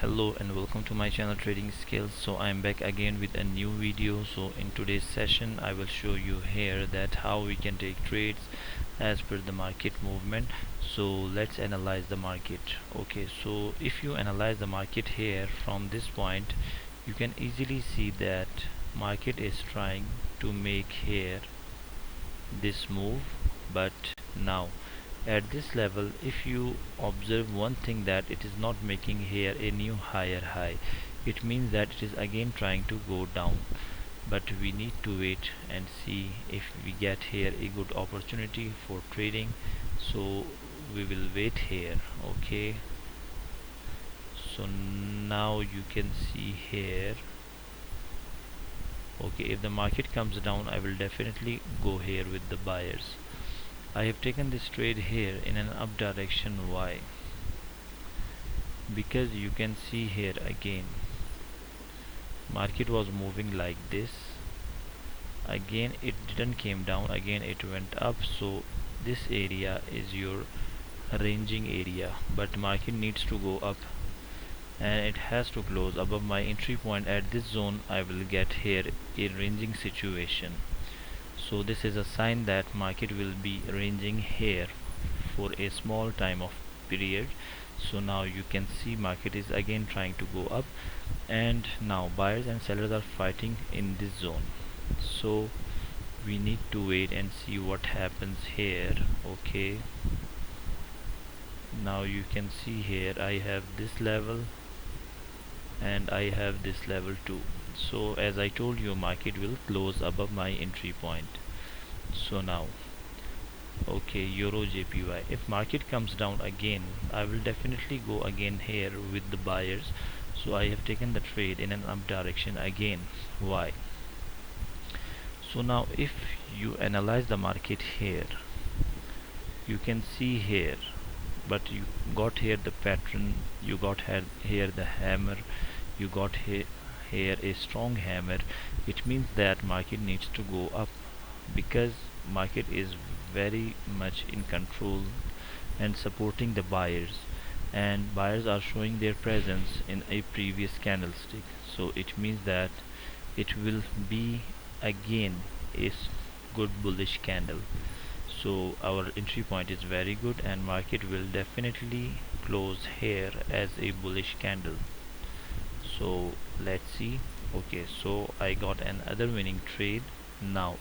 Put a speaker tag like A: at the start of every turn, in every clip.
A: Hello and welcome to my channel Trading Skills. So I'm back again with a new video. So in today's session I will show you here that how we can take trades as per the market movement. So let's analyze the market. Okay, so if you analyze the market here from this point, you can easily see that market is trying to make here this move, but now at this level, if you observe one thing, that it is not making here a new higher high, it means that it is again trying to go down. But we need to wait and see if we get here a good opportunity for trading. So we will wait here. Okay, so now you can see here, okay, if the market comes down, I will definitely go here with the buyers. I have taken this trade here in an up direction. Why? Because you can see here again market was moving like this, again it didn't came down, again it went up. So this area is your ranging area, but market needs to go up and it has to close above my entry point. At this zone I will get here a ranging situation. So this is a sign that market will be ranging here for a small time of period. So now you can see market is again trying to go up, and now buyers and sellers are fighting in this zone. So we need to wait and see what happens here. Okay, now you can see here I have this level and I have this level too. So as I told you, market will close above my entry point. So now, okay, euro JPY, if market comes down again, I will definitely go again here with the buyers. So I have taken the trade in an up direction again. Why? So now if you analyze the market here, you can see here, but you got here the pattern, you got here the hammer, you got here a strong hammer. It means that market needs to go up, because market is very much in control and supporting the buyers, and buyers are showing their presence in a previous candlestick. So it means that it will be again a good bullish candle. So our entry point is very good and market will definitely close here as a bullish candle. So let's see. Okay, so I got another winning trade. Now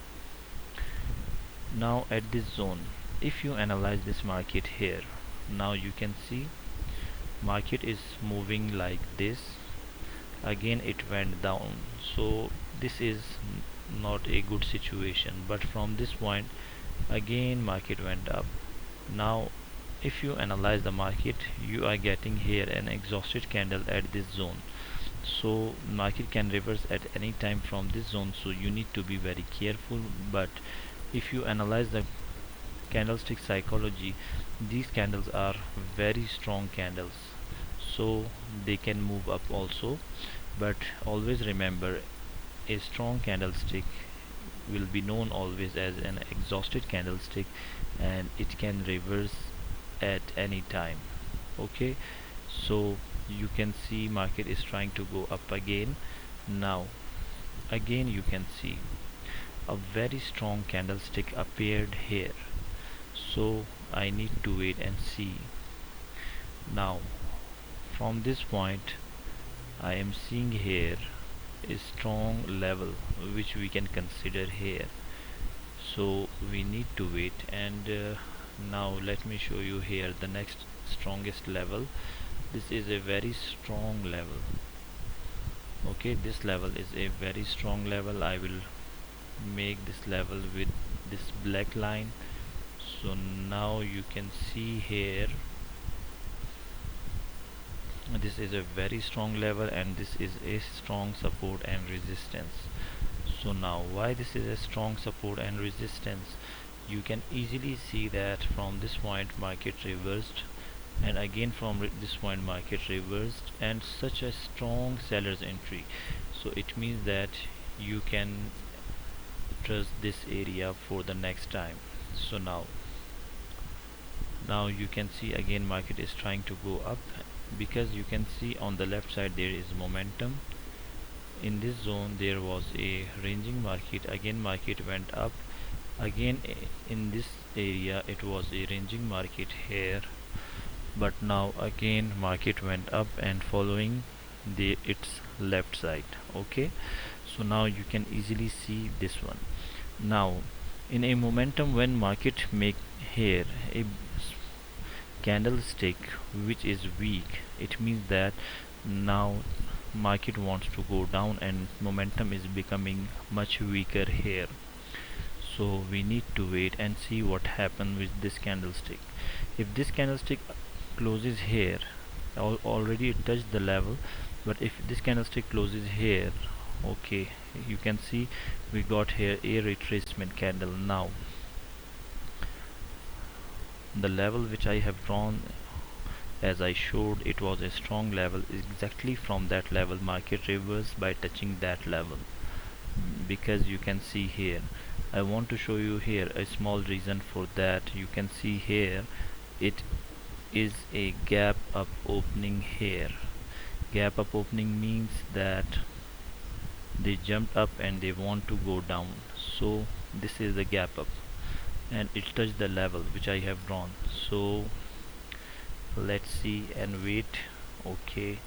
A: at this zone, if you analyze this market here, now you can see market is moving like this, again it went down. So this is not a good situation, but from this point again market went up. Now if you analyze the market, you are getting here an exhausted candle at this zone. So market can reverse at any time from this zone, so you need to be very careful. But if you analyze the candlestick psychology, these candles are very strong candles, so they can move up also. But always remember, a strong candlestick will be known always as an exhausted candlestick, and it can reverse at any time. Okay, so you can see market is trying to go up again. Now again you can see a very strong candlestick appeared here. So I need to wait and see. Now from this point I am seeing here a strong level which we can consider here. So we need to wait, and now let me show you here the next strongest level. This is a very strong level. Okay, this level is a very strong level. I will make this level with this black line. So now you can see here this is a very strong level, and this is a strong support and resistance. So now why this is a strong support and resistance, you can easily see that from this point market reversed, and again from this point market reversed, and such a strong seller's entry. So it means that you can trust this area for the next time. So now you can see again market is trying to go up, because you can see on the left side there is momentum. In this zone there was a ranging market, again market went up, again in this area it was a ranging market here, but now again market went up and following its left side. Okay, so now you can easily see this one. Now in a momentum, when market make here a candlestick which is weak, it means that now market wants to go down and momentum is becoming much weaker here. So we need to wait and see what happens with this candlestick. If this candlestick closes here, already it touched the level, but if this candlestick closes here, okay, you can see we got here a retracement candle. Now the level which I have drawn, as I showed, it was a strong level. Exactly from that level market reversed by touching that level, because you can see here, I want to show you here a small reason for that. You can see here it is a gap up opening here. Gap up opening means that they jumped up and they want to go down, so this is the gap up and it touched the level which I have drawn. So let's see and wait. Okay,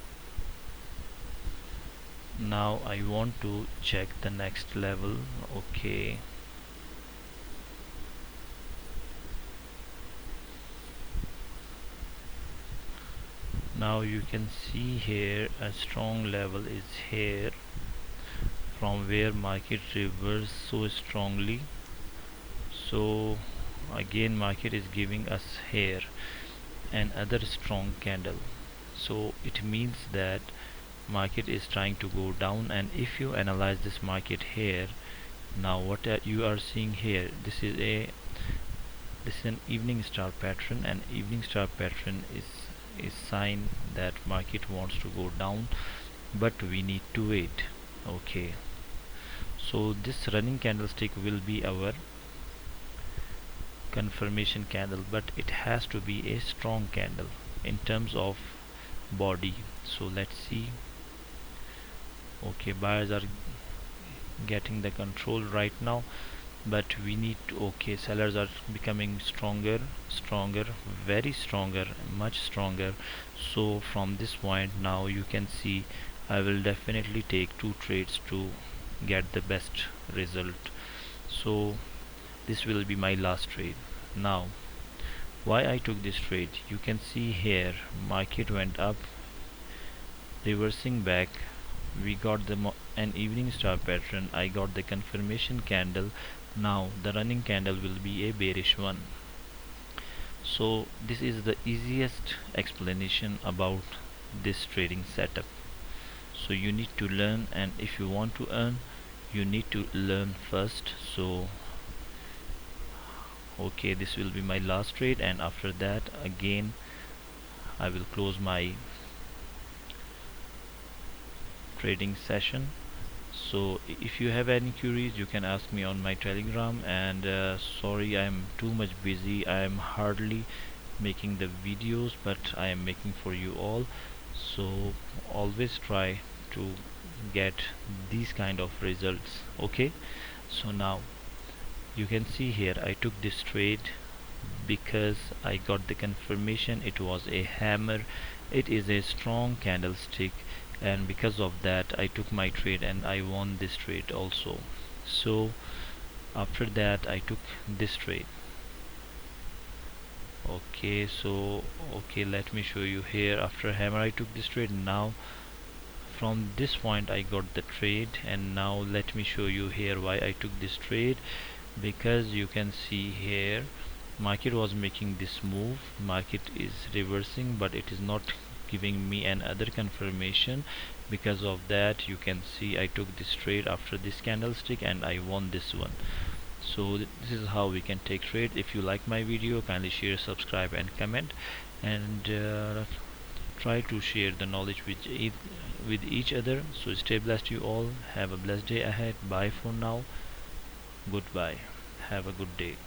A: now I want to check the next level. Okay, now you can see here a strong level is here from where market reversed so strongly. So again market is giving us here another strong candle, so it means that market is trying to go down. And if you analyze this market here, now what you are seeing here, this is an evening star pattern, and evening star pattern is a sign that market wants to go down, but we need to wait. Okay, so this running candlestick will be our confirmation candle, but it has to be a strong candle in terms of body. So let's see. Okay, buyers are getting the control right now, but we need to, okay, sellers are becoming stronger, very stronger, much stronger. So from this point now you can see I will definitely take 2 trades to get the best result. So this will be my last trade. Now why I took this trade, you can see here market went up, reversing back, we got an evening star pattern, I got the confirmation candle. Now the running candle will be a bearish one. So this is the easiest explanation about this trading setup. So you need to learn, and if you want to earn you need to learn first. So okay, this will be my last trade, and after that again I will close my trading session. So if you have any queries you can ask me on my Telegram. And sorry, I am too much busy, I am hardly making the videos, but I am making for you all. So always try to get these kind of results. Okay, so now you can see here I took this trade because I got the confirmation it was a hammer, it is a strong candlestick, and because of that I took my trade and I won this trade also. So after that I took this trade. Okay, so okay, let me show you here. After hammer I took this trade. Now from this point I got the trade, and now let me show you here why I took this trade. Because you can see here market was making this move, market is reversing, but it is not giving me another confirmation. Because of that you can see I took this trade after this candlestick and I won this one. So this is how we can take trade. If you like my video, kindly share, subscribe and comment, and try to share the knowledge with each other. So stay blessed you all, have a blessed day ahead. Bye for now, goodbye, have a good day.